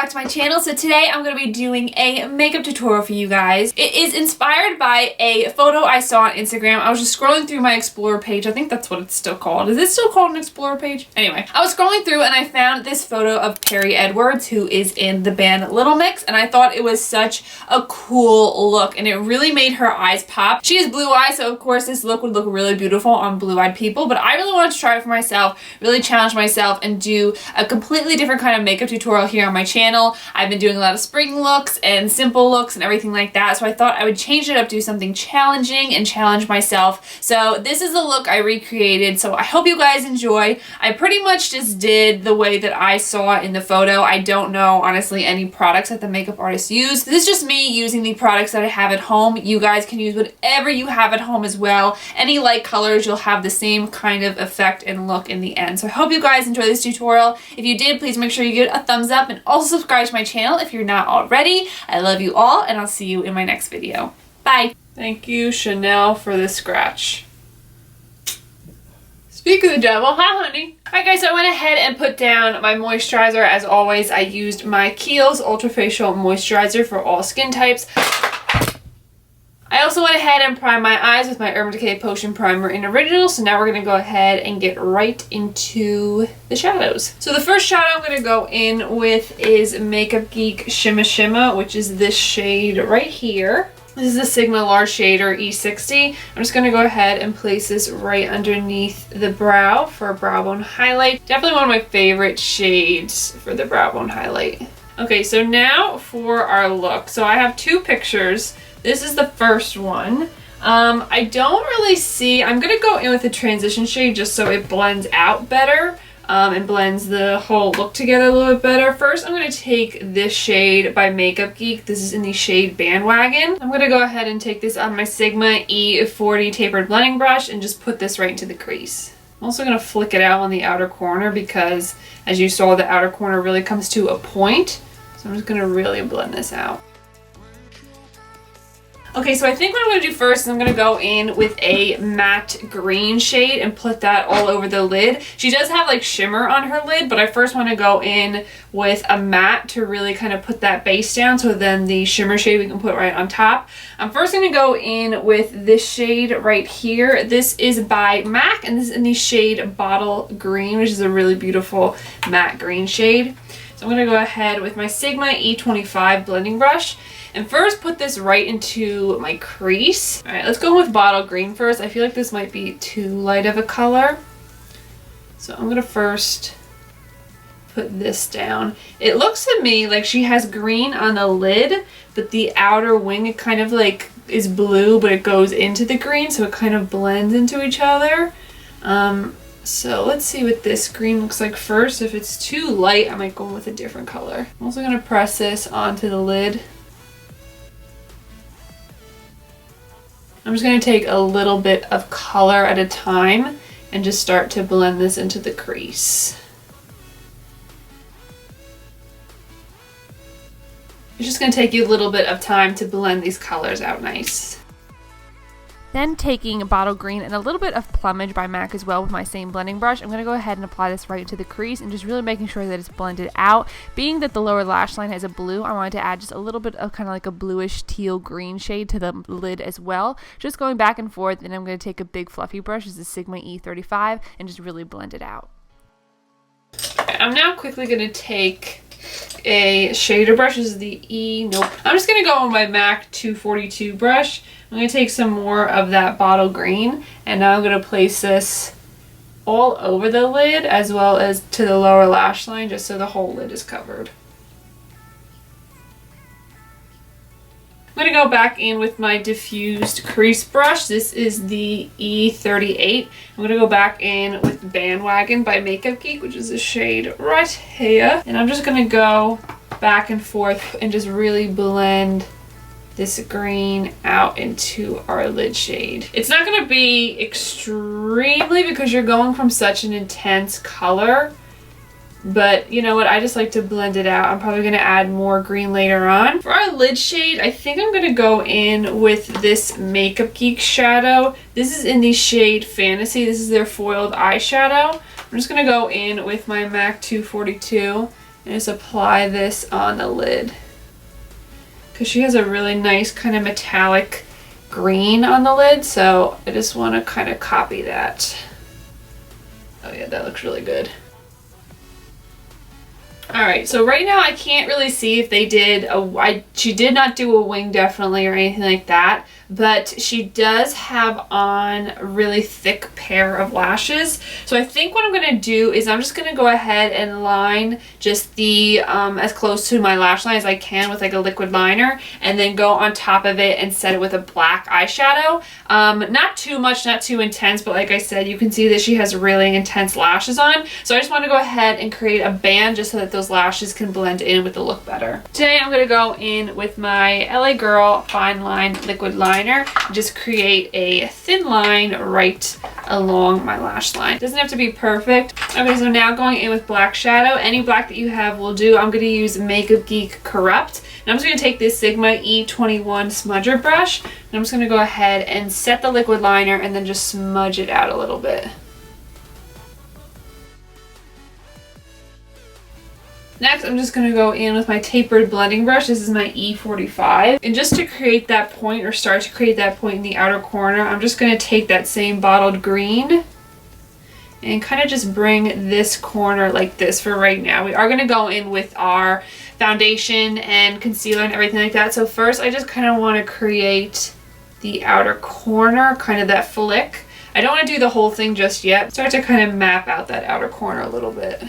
back to my channel. So today I'm going to be doing a makeup tutorial for you guys. It is inspired by a photo I saw on Instagram. I was just scrolling through my Explorer page. I think that's what it's still called. Is it still called an Explorer page? Anyway, I was scrolling through and I found this photo of Perrie Edwards, who is in the band Little Mix, and I thought it was such a cool look and it really made her eyes pop. She has blue eyes, so of course this look would look really beautiful on blue-eyed people, but I really wanted to try it for myself, really challenge myself and do a completely different kind of makeup tutorial here on my channel. I've been doing a lot of spring looks and simple looks and everything like that, so I thought I would change it up, do something challenging and challenge myself. So this is the look I recreated, so I hope you guys enjoy. I pretty much just did the way that I saw in the photo. I don't know, honestly, any products that the makeup artist used. This is just me using the products that I have at home. You guys can use whatever you have at home as well. Any light colors, you'll have the same kind of effect and look in the end. So I hope you guys enjoy this tutorial. If you did, please make sure you give it a thumbs up and also subscribe to my channel if you're not already. I love you all and I'll see you in my next video. Bye! Thank you, Chanel, for the scratch. Speak of the devil, hi honey. Alright guys, so I went ahead and put down my moisturizer. As always, I used my Kiehl's Ultra Facial Moisturizer for all skin types. I also went ahead and primed my eyes with my Urban Decay Potion Primer in Original, so now we're going to go ahead and get right into the shadows. So the first shadow I'm going to go in with is Makeup Geek Shimma, which is this shade right here. This is the Sigma Large Shader E60. I'm just going to go ahead and place this right underneath the brow for a brow bone highlight. Definitely one of my favorite shades for the brow bone highlight. Okay, so now for our look. So I have two pictures. This is the first one. I don't really see, I'm going to go in with a transition shade just so it blends out better and blends the whole look together a little bit better. First, I'm going to take this shade by Makeup Geek. This is in the shade Bandwagon. I'm going to go ahead and take this on my Sigma E40 tapered blending brush and just put this right into the crease. I'm also going to flick it out on the outer corner because, as you saw, the outer corner really comes to a point. So I'm just going to really blend this out. Okay, so I think what I'm going to do first is I'm going to go in with a matte green shade and put that all over the lid. She does have like shimmer on her lid, but I first want to go in with a matte to really kind of put that base down, so then the shimmer shade we can put right on top. I'm first going to go in with this shade right here. This is by MAC and this is in the shade Bottle Green, which is a really beautiful matte green shade. So I'm going to go ahead with my Sigma E25 blending brush and first put this right into my crease. Alright, let's go with Bottle Green first. I feel like this might be too light of a color. So I'm going to first put this down. It looks to me like she has green on the lid, but the outer wing, it kind of like is blue, but it goes into the green, so it kind of blends into each other. So let's see what this green looks like first. If it's too light, I might go with a different color. I'm also going to press this onto the lid. I'm just going to take a little bit of color at a time and just start to blend this into the crease. It's just going to take you a little bit of time to blend these colors out nice. Then taking Bottle Green and a little bit of Plummage by MAC as well with my same blending brush, I'm going to go ahead and apply this right into the crease and just really making sure that it's blended out. Being that the lower lash line has a blue, I wanted to add just a little bit of kind of like a bluish teal green shade to the lid as well. Just going back and forth, and I'm going to take a big fluffy brush, this is Sigma E35, and just really blend it out. I'm now quickly going to take a shader brush. This is the I'm just going to go on my MAC 242 brush. I'm going to take some more of that Bottle Green, and now I'm going to place this all over the lid as well as to the lower lash line, just so the whole lid is covered. I'm going to go back in with my diffused crease brush. This is the E38. I'm going to go back in with Bandwagon by Makeup Geek, which is a shade right here. And I'm just going to go back and forth and just really blend this green out into our lid shade. It's not going to be extremely because you're going from such an intense color, but you know what, I just like to blend it out. I'm probably going to add more green later on. For our lid shade, I think I'm going to go in with this Makeup Geek shadow. This is in the shade Fantasy. This is their foiled eyeshadow. I'm just going to go in with my MAC 242 and just apply this on the lid. Because she has a really nice kind of metallic green on the lid, so I just want to kind of copy that. Oh yeah, that looks really good. Alright, so right now I can't really see if they did she did not do a wing definitely or anything like that, but she does have on a really thick pair of lashes. So I think what I'm going to do is I'm just going to go ahead and line just the as close to my lash line as I can with like a liquid liner, and then go on top of it and set it with a black eyeshadow. Not too much, not too intense, but like I said, you can see that she has really intense lashes on. So I just want to go ahead and create a band just so that those lashes can blend in with the look better. Today I'm going to go in with my LA Girl Fine Line Liquid Liner. Just create a thin line right along my lash line. Doesn't have to be perfect. Okay, so now going in with black shadow. Any black that you have will do. I'm going to use Makeup Geek Corrupt. And I'm just going to take this Sigma E21 smudger brush, and I'm just going to go ahead and set the liquid liner and then just smudge it out a little bit. Next, I'm just going to go in with my tapered blending brush. This is my E45. And just to create that point, or start to create that point in the outer corner, I'm just going to take that same bottled green and kind of just bring this corner like this for right now. We are going to go in with our foundation and concealer and everything like that. So first, I just kind of want to create the outer corner, kind of that flick. I don't want to do the whole thing just yet. Start to kind of map out that outer corner a little bit.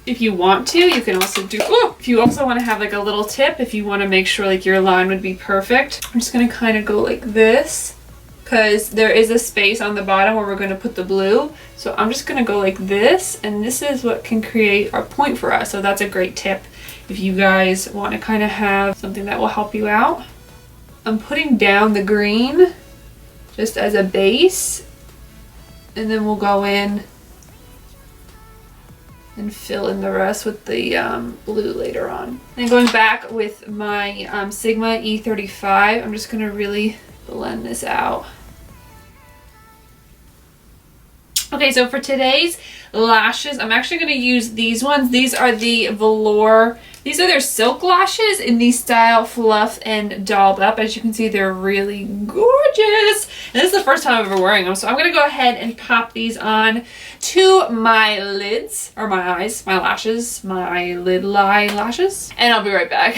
If you want to, you can also do, if you also want to have like a little tip, if you want to make sure like your line would be perfect. I'm just going to kind of go like this, because there is a space on the bottom where we're going to put the blue. So I'm just going to go like this, and this is what can create our point for us. So that's a great tip if you guys want to kind of have something that will help you out. I'm putting down the green just as a base, and then we'll go in and fill in the rest with the blue later on. And going back with my Sigma E35, I'm just gonna really blend this out. Okay, so for today's lashes, I'm actually going to use these ones. These are the velour. These are their silk lashes in the style Fluff and Dolled Up. As you can see, they're really gorgeous. And this is the first time I'm ever wearing them. So I'm going to go ahead and pop these on to my lids, or my eyes, my lashes, my lid line lashes. And I'll be right back.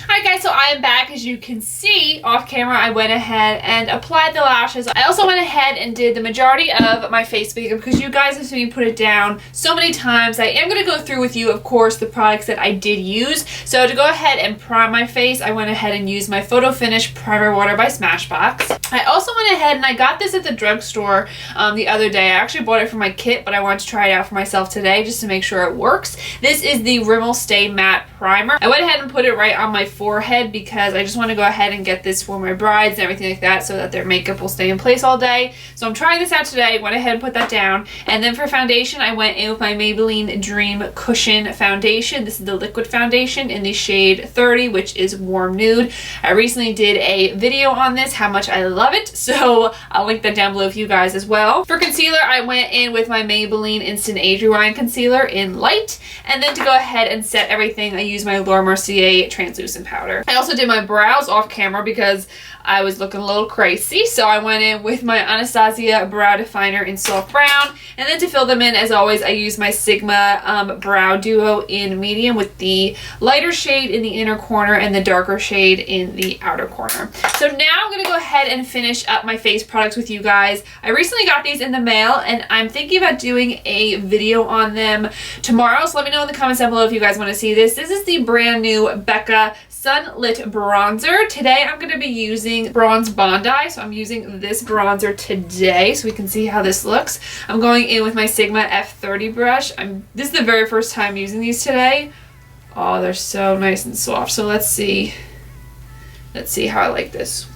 Alright guys, so I am back. As you can see, off camera, I went ahead and applied the lashes. I also went ahead and did the majority of my face makeup because you guys have seen me put it down so many times. I am going to go through with you, of course, the products that I did use. So to go ahead and prime my face, I went ahead and used my Photo Finish Primer Water by Smashbox. I also went ahead and I got this at the drugstore the other day. I actually bought it for my kit, but I wanted to try it out for myself today just to make sure it works. This is the Rimmel Stay Matte Primer. I went ahead and put it right on my forehead because I just want to go ahead and get this for my brides and everything like that so that their makeup will stay in place all day. So I'm trying this out today. Went ahead and put that down. And then for foundation, I went in with my Maybelline Dream Cushion Foundation. This is the liquid foundation in the shade 30, which is Warm Nude. I recently did a video on this, how much I love it, so I'll link that down below for you guys as well. For concealer, I went in with my Maybelline Instant Age Rewind Concealer in Light, and then to go ahead and set everything, I used my Laura Mercier Translucent Powder. I also did my brows off camera because I was looking a little crazy, so I went in with my Anastasia Brow Definer in Soft Brown, and then to fill them in, as always, I used my Sigma Brow Duo in Medium with the lighter shade in the inner corner and the darker shade in the outer corner. So now I'm going to go ahead and finish up my face products with you guys. I recently got these in the mail, and I'm thinking about doing a video on them tomorrow, so let me know in the comments down below if you guys want to see this. This is the brand new Becca Sunlit Bronzer. Today I'm going to be using Bronze Bondi, so I'm using this bronzer today so we can see how this looks. I'm going in with my Sigma F30 brush. This is the very first time using these today. Oh, they're so nice and soft. So let's see how I like this.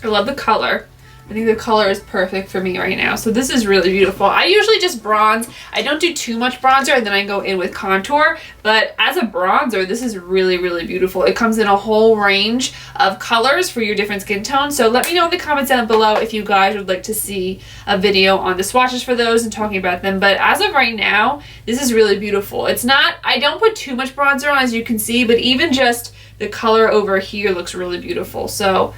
I love the color. I think the color is perfect for me right now. So this is really beautiful. I usually just bronze. I don't do too much bronzer and then I go in with contour. But as a bronzer, this is really, really beautiful. It comes in a whole range of colors for your different skin tones. So let me know in the comments down below if you guys would like to see a video on the swatches for those and talking about them. But as of right now, this is really beautiful. It's not, I don't put too much bronzer on, as you can see, but even just the color over here looks really beautiful. So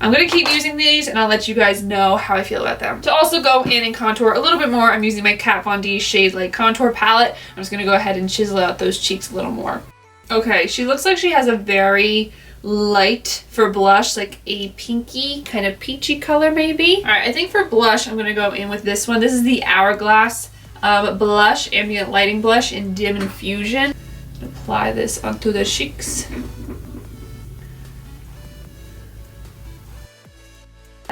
I'm going to keep using these and I'll let you guys know how I feel about them. To also go in and contour a little bit more, I'm using my Kat Von D Shade Light Contour Palette. I'm just going to go ahead and chisel out those cheeks a little more. Okay, she looks like she has a very light for blush, like a pinky, kind of peachy color maybe. Alright, I think for blush, I'm going to go in with this one. This is the Hourglass blush, ambient lighting blush in Dim Infusion. Apply this onto the cheeks.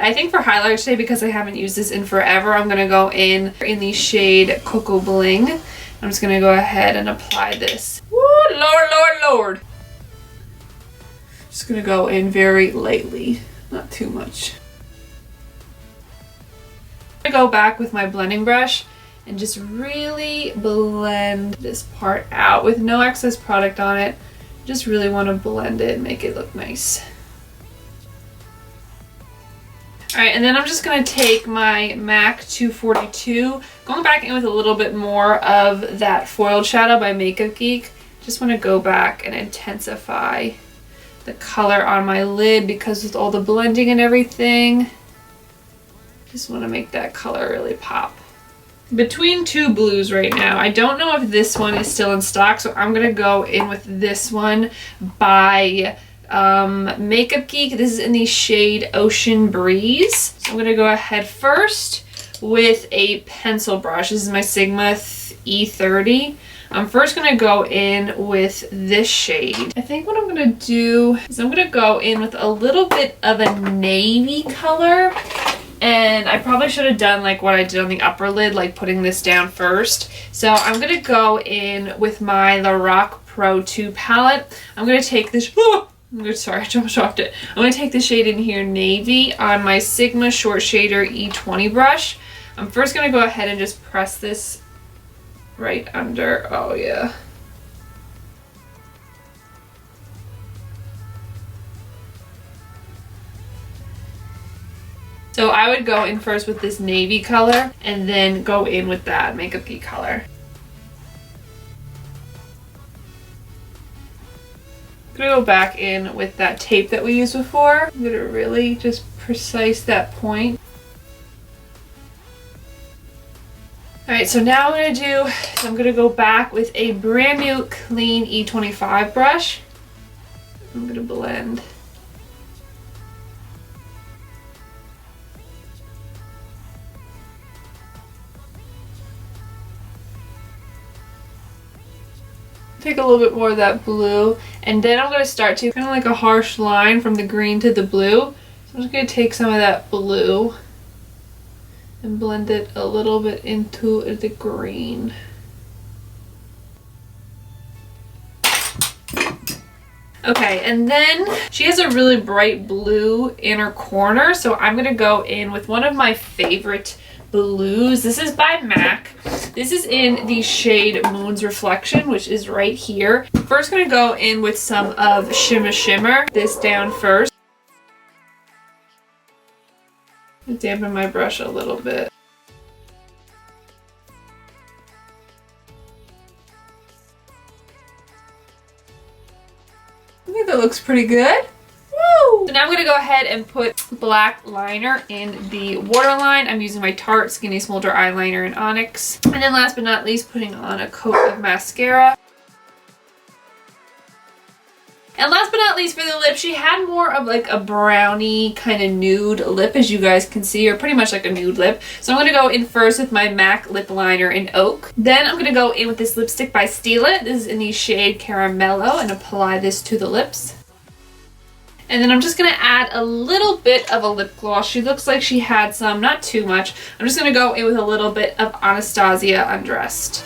I think for highlighter today, because I haven't used this in forever, I'm going to go in the shade Cocoa Bling. I'm just going to go ahead and apply this. Woo, Lord, Lord, Lord. Just going to go in very lightly, not too much. I'm going to go back with my blending brush and just really blend this part out with no excess product on it. Just really want to blend it and make it look nice. Alright, and then I'm just going to take my MAC 242, going back in with a little bit more of that foiled shadow by Makeup Geek. Just want to go back and intensify the color on my lid because with all the blending and everything, just want to make that color really pop. Between two blues right now. I don't know if this one is still in stock, so I'm going to go in with this one by Makeup Geek. This is in the shade Ocean Breeze. So I'm going to go ahead first with a pencil brush. This is my Sigma E30. I'm first going to go in with this shade. I think what I'm going to do is I'm going to go in with a little bit of a navy color. And I probably should have done like what I did on the upper lid, like putting this down first. So I'm going to go in with my Lorac Pro 2 palette. I'm going to take this... sorry, I almost dropped it. I'm going to take the shade in here, Navy, on my Sigma Short Shader E20 brush. I'm first going to go ahead and just press this right under. Oh, yeah. So I would go in first with this navy color and then go in with that Makeup Geek color. I'm gonna go back in with that tape that we used before. I'm gonna really just precise that point. Alright, so now what I'm gonna do is I'm gonna go back with a brand new clean E25 brush. I'm gonna blend. Take a little bit more of that blue, and then I'm going to start to kind of like a harsh line from the green to the blue. So I'm just going to take some of that blue and blend it a little bit into the green. Okay, and then she has a really bright blue inner corner, so I'm going to go in with one of my favorite blues. This is by MAC. This is in the shade Moon's Reflection, which is right here. First going to go in with some of Shimma Shimmer. This down first. Dampen my brush a little bit. I think that looks pretty good. Woo! So now I'm going to go ahead and put black liner in the waterline. I'm using my Tarte Skinny Smolder eyeliner in Onyx. And then last but not least, putting on a coat of mascara. And last but not least for the lip, she had more of like a brownie kind of nude lip, as you guys can see, or pretty much like a nude lip. So I'm going to go in first with my MAC lip liner in Oak. Then I'm going to go in with this lipstick by Stila. This is in the shade Caramello, and apply this to the lips. And then I'm just going to add a little bit of a lip gloss. She looks like she had some, not too much. I'm just going to go in with a little bit of Anastasia Undressed.